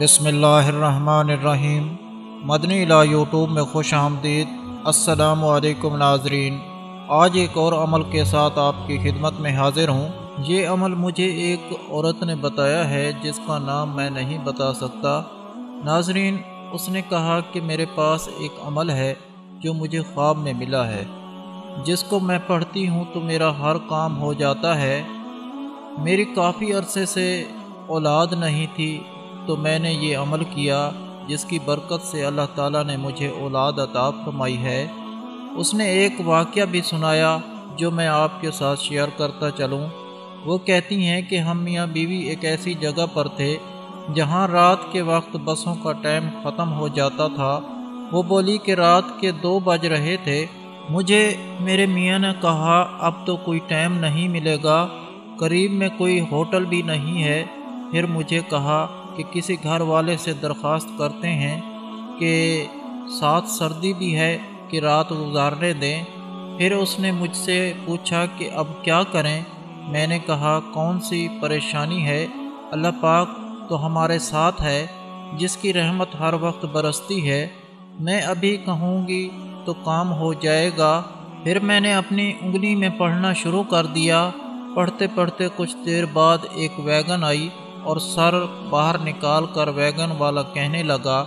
بسم اللہ الرحمن الرحیم۔ مدنی لا یوٹیوب میں خوش آمدید۔ السلام علیکم ناظرین، آج ایک اور عمل کے ساتھ آپ کی خدمت میں حاضر ہوں۔ یہ عمل مجھے ایک عورت نے بتایا ہے جس کا نام میں نہیں بتا سکتا۔ ناظرین، اس نے کہا کہ میرے پاس ایک عمل ہے جو مجھے خواب میں ملا ہے، جس کو میں پڑھتی ہوں تو میرا ہر کام ہو جاتا ہے۔ میری کافی عرصے سے اولاد نہیں تھی تو میں نے یہ عمل کیا، جس کی برکت سے اللہ تعالیٰ نے مجھے اولاد عطا فرمائی ہے۔ اس نے ایک واقعہ بھی سنایا جو میں آپ کے ساتھ شیئر کرتا چلوں۔ وہ کہتی ہیں کہ ہم میاں بیوی ایک ایسی جگہ پر تھے جہاں رات کے وقت بسوں کا ٹائم ختم ہو جاتا تھا۔ وہ بولی کہ رات کے 2 بج رہے تھے۔ مجھے میرے میاں نے کہا اب تو کوئی ٹائم نہیں ملے گا، قریب میں کوئی ہوٹل بھی نہیں ہے۔ پھر مجھے کہا کہ کسی گھر والے سے درخواست کرتے ہیں کہ ساتھ سردی بھی ہے کہ رات گزارنے دیں۔ پھر اس نے مجھ سے پوچھا کہ اب کیا کریں؟ میں نے کہا کون سی پریشانی ہے، اللہ پاک تو ہمارے ساتھ ہے، جس کی رحمت ہر وقت برستی ہے۔ میں ابھی کہوں گی تو کام ہو جائے گا۔ پھر میں نے اپنی انگلی میں پڑھنا شروع کر دیا۔ پڑھتے پڑھتے کچھ دیر بعد ایک ویگن آئی اور سر باہر نکال کر ویگن والا کہنے لگا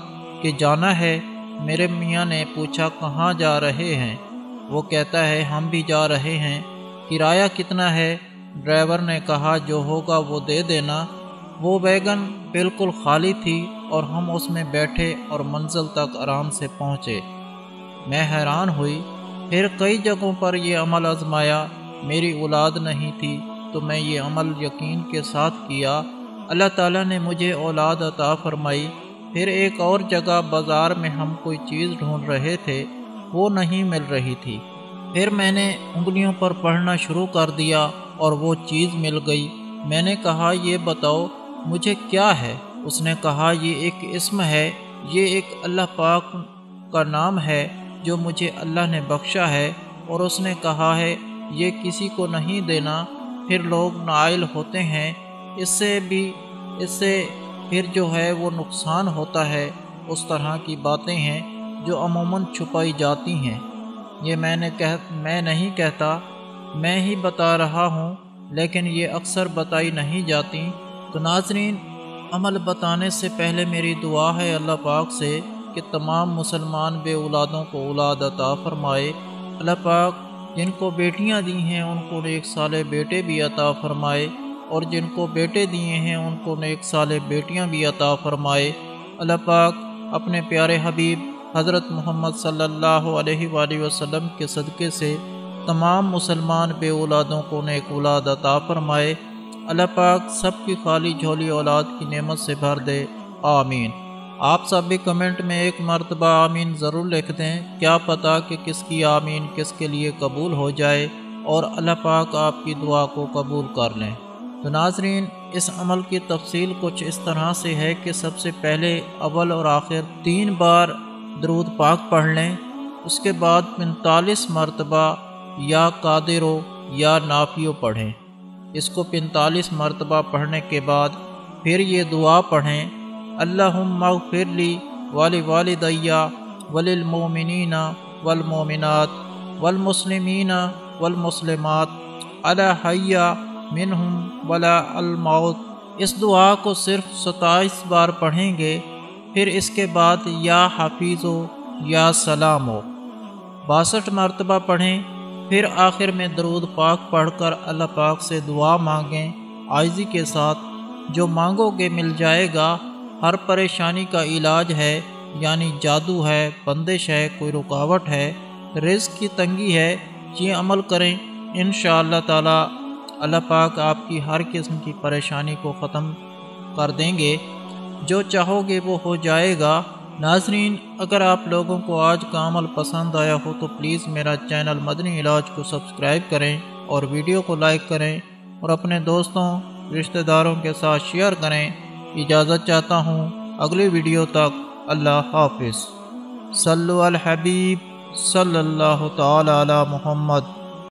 کہ جانا ہے۔ میرے میاں نے پوچھا کہاں جا رہے ہیں؟ وہ کہتا ہے ہم بھی جا رہے ہیں، کرایہ کتنا ہے؟ ڈرائیور نے کہا جو ہوگا وہ دے دینا۔ وہ ویگن بالکل خالی تھی اور ہم اس میں بیٹھے اور منزل تک آرام سے پہنچے۔ میں حیران ہوئی۔ پھر کئی جگہوں پر یہ عمل آزمایا۔ میری اولاد نہیں تھی تو میں یہ عمل یقین کے ساتھ کیا۔ اللہ تعالیٰ نے مجھے اولاد عطا فرمائی۔ پھر ایک اور جگہ بازار میں ہم کوئی چیز ڈھونڈ رہے تھے، وہ نہیں مل رہی تھی۔ پھر میں نے انگلیوں پر پڑھنا شروع کر دیا اور وہ چیز مل گئی۔ میں نے کہا یہ بتاؤ مجھے کیا ہے؟ اس نے کہا یہ ایک اسم ہے، یہ ایک اللہ پاک کا نام ہے جو مجھے اللہ نے بخشا ہے، اور اس نے کہا ہے یہ کسی کو نہیں دینا، پھر لوگ نائل ہوتے ہیں، اس سے پھر جو ہے وہ نقصان ہوتا ہے۔ اس طرح کی باتیں ہیں جو عموماً چھپائی جاتی ہیں۔ یہ میں نہیں کہتا، میں ہی بتا رہا ہوں، لیکن یہ اکثر بتائی نہیں جاتی۔ تو ناظرین، عمل بتانے سے پہلے میری دعا ہے اللہ پاک سے کہ تمام مسلمان بے اولادوں کو اولاد عطا فرمائے۔ اللہ پاک جن کو بیٹیاں دی ہیں ان کو نیک صالح بیٹے بھی عطا فرمائے، اور جن کو بیٹے دیے ہیں ان کو نیک صالح بیٹیاں بھی عطا فرمائے۔ اللہ پاک اپنے پیارے حبیب حضرت محمد صلی اللہ علیہ وآلہ وسلم کے صدقے سے تمام مسلمان بے اولادوں کو نیک اولاد عطا فرمائے۔ اللہ پاک سب کی خالی جھولی اولاد کی نعمت سے بھر دے، آمین۔ آپ سب بھی کمنٹ میں ایک مرتبہ آمین ضرور لکھ دیں، کیا پتہ کہ کس کی آمین کس کے لیے قبول ہو جائے اور اللہ پاک آپ کی دعا کو قبول کر لیں۔ تو ناظرین، اس عمل کی تفصیل کچھ اس طرح سے ہے کہ سب سے پہلے اول اور آخر 3 بار درود پاک پڑھ لیں، اس کے بعد 45 مرتبہ یا قادرو یا نافیو پڑھیں۔ اس کو 45 مرتبہ پڑھنے کے بعد پھر یہ دعا پڑھیں، اللہم اغفر لی ولوالدی وللمؤمنین والمؤمنات والمسلمین والمسلمات الحی منہم ولا الموت۔ اس دعا کو صرف 27 بار پڑھیں گے۔ پھر اس کے بعد یا حفیظو یا سلامو 62 مرتبہ پڑھیں۔ پھر آخر میں درود پاک پڑھ کر اللہ پاک سے دعا مانگیں عاجزی کے ساتھ۔ جو مانگو گے مل جائے گا۔ ہر پریشانی کا علاج ہے، یعنی جادو ہے، بندش ہے، کوئی رکاوٹ ہے، رزق کی تنگی ہے، یہ عمل کریں، انشاءاللہ تعالی اللہ پاک آپ کی ہر قسم کی پریشانی کو ختم کر دیں گے۔ جو چاہو گے وہ ہو جائے گا۔ ناظرین، اگر آپ لوگوں کو آج کا عمل پسند آیا ہو تو پلیز میرا چینل مدنی علاج کو سبسکرائب کریں اور ویڈیو کو لائک کریں اور اپنے دوستوں رشتہ داروں کے ساتھ شیئر کریں۔ اجازت چاہتا ہوں، اگلی ویڈیو تک اللہ حافظ۔ صلو علی الحبیب صلی اللہ تعالی علی محمد۔